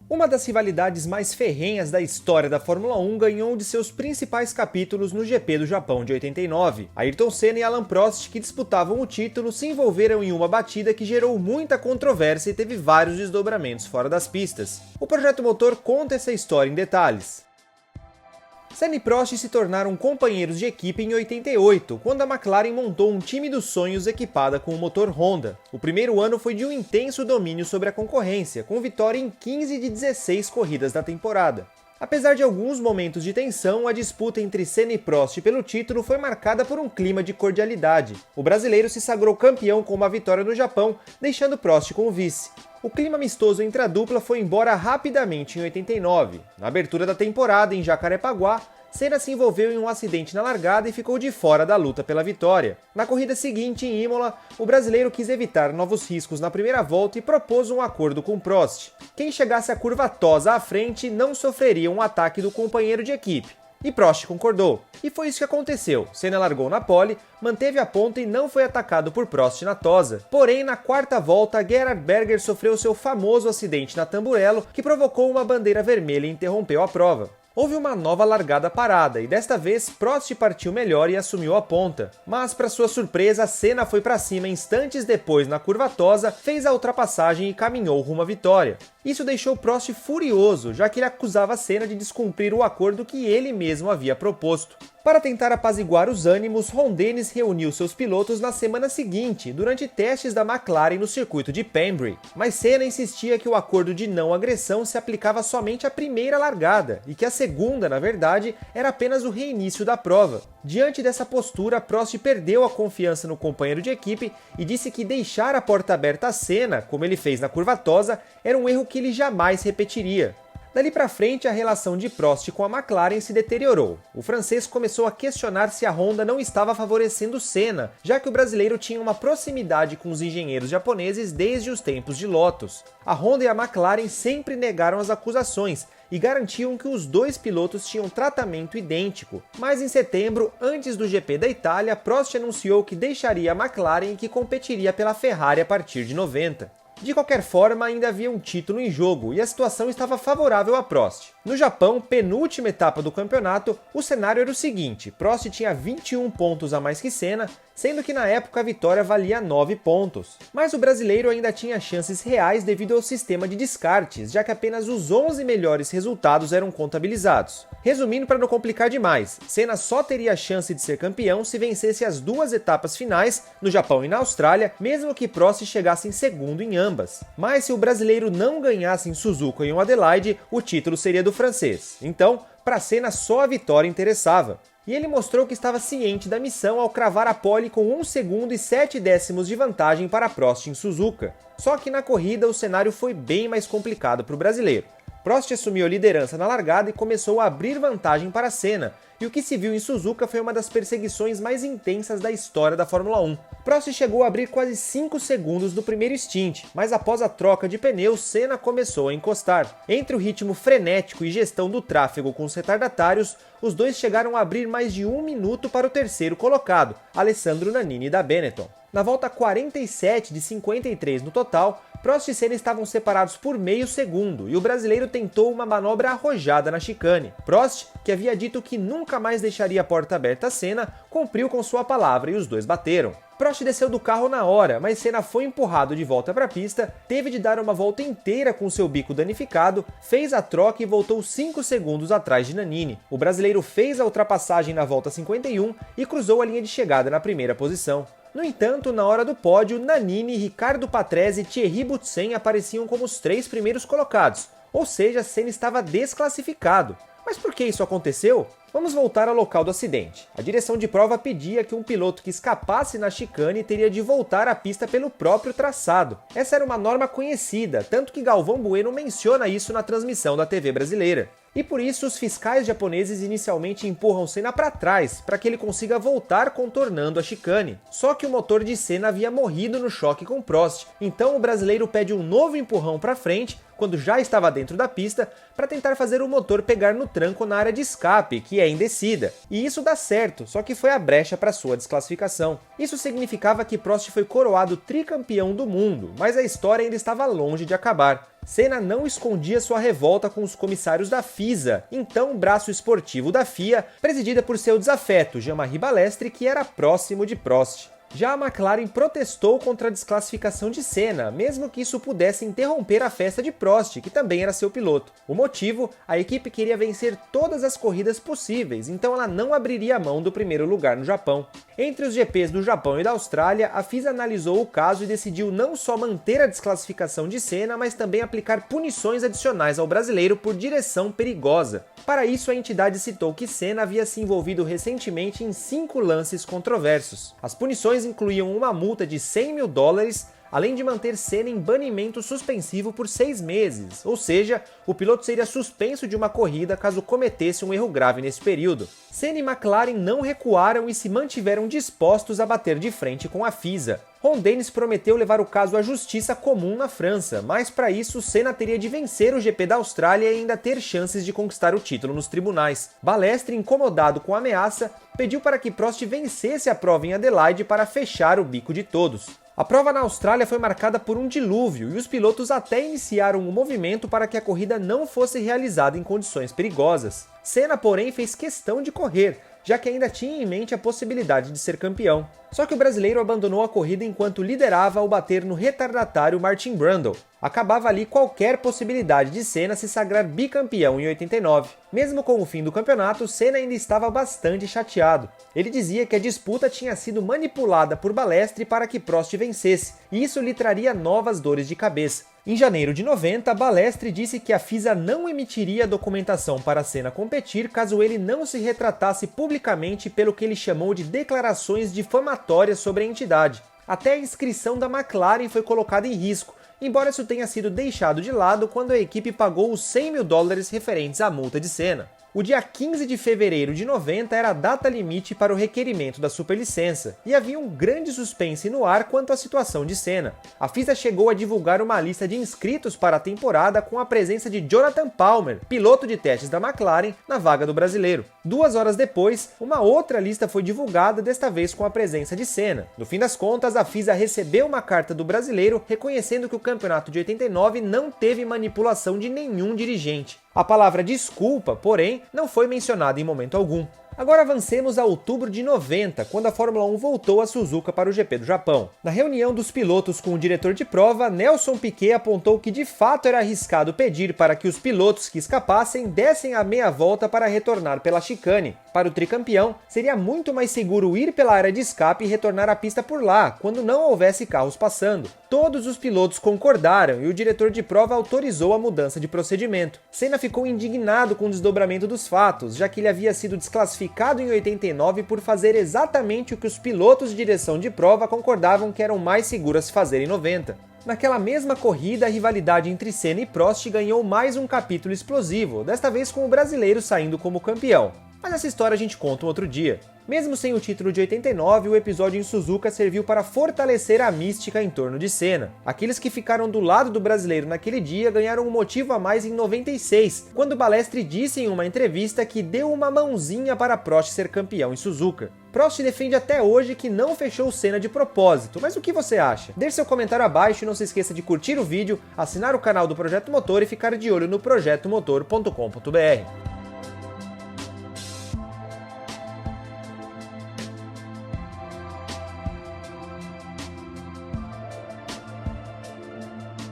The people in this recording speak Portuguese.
Uma das rivalidades mais ferrenhas da história da Fórmula 1 ganhou um de seus principais capítulos no GP do Japão de 89. Ayrton Senna e Alain Prost, que disputavam o título, se envolveram em uma batida que gerou muita controvérsia e teve vários desdobramentos fora das pistas. O Projeto Motor conta essa história em detalhes. Senna e Prost se tornaram companheiros de equipe em 88, quando a McLaren montou um time dos sonhos equipada com o motor Honda. O primeiro ano foi de um intenso domínio sobre a concorrência, com vitória em 15 de 16 corridas da temporada. Apesar de alguns momentos de tensão, a disputa entre Senna e Prost pelo título foi marcada por um clima de cordialidade. O brasileiro se sagrou campeão com uma vitória no Japão, deixando Prost como vice. O clima amistoso entre a dupla foi embora rapidamente em 89. Na abertura da temporada, em Jacarepaguá, Senna se envolveu em um acidente na largada e ficou de fora da luta pela vitória. Na corrida seguinte, em Imola, o brasileiro quis evitar novos riscos na primeira volta e propôs um acordo com Prost. Quem chegasse à curva tosa à frente não sofreria um ataque do companheiro de equipe. E Prost concordou. E foi isso que aconteceu. Senna largou na pole, manteve a ponta e não foi atacado por Prost na tosa. Porém, na quarta volta, Gerhard Berger sofreu seu famoso acidente na Tamburello, que provocou uma bandeira vermelha e interrompeu a prova. Houve uma nova largada parada e desta vez Prost partiu melhor e assumiu a ponta. Mas para sua surpresa, Senna foi para cima instantes depois na curva tosa, fez a ultrapassagem e caminhou rumo à vitória. Isso deixou Prost furioso, já que ele acusava Senna de descumprir o acordo que ele mesmo havia proposto. Para tentar apaziguar os ânimos, Ron Dennis reuniu seus pilotos na semana seguinte, durante testes da McLaren no circuito de Pembrey. Mas Senna insistia que o acordo de não agressão se aplicava somente à primeira largada, e que a segunda, na verdade, era apenas o reinício da prova. Diante dessa postura, Prost perdeu a confiança no companheiro de equipe e disse que deixar a porta aberta a Senna, como ele fez na curva tosa, era um erro que ele jamais repetiria. Dali para frente, a relação de Prost com a McLaren se deteriorou. O francês começou a questionar se a Honda não estava favorecendo Senna, já que o brasileiro tinha uma proximidade com os engenheiros japoneses desde os tempos de Lotus. A Honda e a McLaren sempre negaram as acusações e garantiam que os dois pilotos tinham tratamento idêntico. Mas em setembro, antes do GP da Itália, Prost anunciou que deixaria a McLaren e que competiria pela Ferrari a partir de 90. De qualquer forma, ainda havia um título em jogo e a situação estava favorável a Prost. No Japão, penúltima etapa do campeonato, o cenário era o seguinte: Prost tinha 21 pontos a mais que Senna, sendo que na época a vitória valia 9 pontos. Mas o brasileiro ainda tinha chances reais devido ao sistema de descartes, já que apenas os 11 melhores resultados eram contabilizados. Resumindo para não complicar demais, Senna só teria a chance de ser campeão se vencesse as duas etapas finais, no Japão e na Austrália, mesmo que Prost chegasse em segundo em ambas. Mas se o brasileiro não ganhasse em Suzuka e em Adelaide, o título seria do francês. Então, para Senna só a vitória interessava. E ele mostrou que estava ciente da missão ao cravar a pole com 1 segundo e 7 décimos de vantagem para Prost em Suzuka. Só que na corrida o cenário foi bem mais complicado para o brasileiro. Prost assumiu a liderança na largada e começou a abrir vantagem para Senna, e o que se viu em Suzuka foi uma das perseguições mais intensas da história da Fórmula 1. Prost chegou a abrir quase 5 segundos no primeiro stint, mas após a troca de pneus, Senna começou a encostar. Entre o ritmo frenético e gestão do tráfego com os retardatários, os dois chegaram a abrir mais de 1 minuto para o terceiro colocado, Alessandro Nannini da Benetton. Na volta 47 de 53 no total, Prost e Senna estavam separados por meio segundo e o brasileiro tentou uma manobra arrojada na chicane. Prost, que havia dito que nunca mais deixaria a porta aberta a Senna, cumpriu com sua palavra e os dois bateram. Prost desceu do carro na hora, mas Senna foi empurrado de volta para a pista, teve de dar uma volta inteira com seu bico danificado, fez a troca e voltou 5 segundos atrás de Nannini. O brasileiro fez a ultrapassagem na volta 51 e cruzou a linha de chegada na primeira posição. No entanto, na hora do pódio, Nannini, Riccardo Patrese e Thierry Boutsen apareciam como os 3 primeiros colocados, ou seja, Senna estava desclassificado. Mas por que isso aconteceu? Vamos voltar ao local do acidente. A direção de prova pedia que um piloto que escapasse na chicane teria de voltar à pista pelo próprio traçado. Essa era uma norma conhecida, tanto que Galvão Bueno menciona isso na transmissão da TV brasileira. E por isso os fiscais japoneses inicialmente empurram Senna para trás, para que ele consiga voltar contornando a chicane. Só que o motor de Senna havia morrido no choque com Prost, então o brasileiro pede um novo empurrão para frente, quando já estava dentro da pista, para tentar fazer o motor pegar no tranco na área de escape, que é em descida. E isso dá certo, só que foi a brecha para sua desclassificação. Isso significava que Prost foi coroado tricampeão do mundo, mas a história ainda estava longe de acabar. Senna não escondia sua revolta com os comissários da FISA, então braço esportivo da FIA, presidida por seu desafeto Jean-Marie Balestre, que era próximo de Prost. Já a McLaren protestou contra a desclassificação de Senna, mesmo que isso pudesse interromper a festa de Prost, que também era seu piloto. O motivo? A equipe queria vencer todas as corridas possíveis, então ela não abriria mão do primeiro lugar no Japão. Entre os GPs do Japão e da Austrália, a FIA analisou o caso e decidiu não só manter a desclassificação de Senna, mas também aplicar punições adicionais ao brasileiro por direção perigosa. Para isso, a entidade citou que Senna havia se envolvido recentemente em 5 lances controversos. As punições incluíam uma multa de $100 mil, além de manter Senna em banimento suspensivo por 6 meses, ou seja, o piloto seria suspenso de uma corrida caso cometesse um erro grave nesse período. Senna e McLaren não recuaram e se mantiveram dispostos a bater de frente com a FISA. Ron Dennis prometeu levar o caso à justiça comum na França, mas para isso Senna teria de vencer o GP da Austrália e ainda ter chances de conquistar o título nos tribunais. Balestre, incomodado com a ameaça, pediu para que Prost vencesse a prova em Adelaide para fechar o bico de todos. A prova na Austrália foi marcada por um dilúvio e os pilotos até iniciaram um movimento para que a corrida não fosse realizada em condições perigosas. Senna, porém, fez questão de correr, já que ainda tinha em mente a possibilidade de ser campeão. Só que o brasileiro abandonou a corrida enquanto liderava ao bater no retardatário Martin Brundle. Acabava ali qualquer possibilidade de Senna se sagrar bicampeão em 89. Mesmo com o fim do campeonato, Senna ainda estava bastante chateado. Ele dizia que a disputa tinha sido manipulada por Balestre para que Prost vencesse, e isso lhe traria novas dores de cabeça. Em janeiro de 90, Balestre disse que a FISA não emitiria documentação para Senna competir caso ele não se retratasse publicamente pelo que ele chamou de declarações difamatórias sobre a entidade. Até a inscrição da McLaren foi colocada em risco, embora isso tenha sido deixado de lado quando a equipe pagou os $100 mil referentes à multa de Senna. O dia 15 de fevereiro de 90 era a data limite para o requerimento da superlicença, e havia um grande suspense no ar quanto à situação de Senna. A FISA chegou a divulgar uma lista de inscritos para a temporada com a presença de Jonathan Palmer, piloto de testes da McLaren, na vaga do brasileiro. 2 horas depois, uma outra lista foi divulgada, desta vez com a presença de Senna. No fim das contas, a FISA recebeu uma carta do brasileiro reconhecendo que o campeonato de 89 não teve manipulação de nenhum dirigente. A palavra desculpa, porém, não foi mencionada em momento algum. Agora avancemos a outubro de 90, quando a Fórmula 1 voltou a Suzuka para o GP do Japão. Na reunião dos pilotos com o diretor de prova, Nelson Piquet apontou que de fato era arriscado pedir para que os pilotos que escapassem dessem a meia volta para retornar pela chicane. Para o tricampeão, seria muito mais seguro ir pela área de escape e retornar à pista por lá, quando não houvesse carros passando. Todos os pilotos concordaram e o diretor de prova autorizou a mudança de procedimento. Senna ficou indignado com o desdobramento dos fatos, já que ele havia sido desclassificado em 89 por fazer exatamente o que os pilotos de direção de prova concordavam que eram mais seguro a se fazer em 90. Naquela mesma corrida, a rivalidade entre Senna e Prost ganhou mais um capítulo explosivo, desta vez com o brasileiro saindo como campeão. Mas essa história a gente conta um outro dia. Mesmo sem o título de 89, o episódio em Suzuka serviu para fortalecer a mística em torno de Senna. Aqueles que ficaram do lado do brasileiro naquele dia ganharam um motivo a mais em 96, quando Balestre disse em uma entrevista que deu uma mãozinha para Prost ser campeão em Suzuka. Prost defende até hoje que não fechou Senna de propósito, mas o que você acha? Deixe seu comentário abaixo e não se esqueça de curtir o vídeo, assinar o canal do Projeto Motor e ficar de olho no projetomotor.com.br.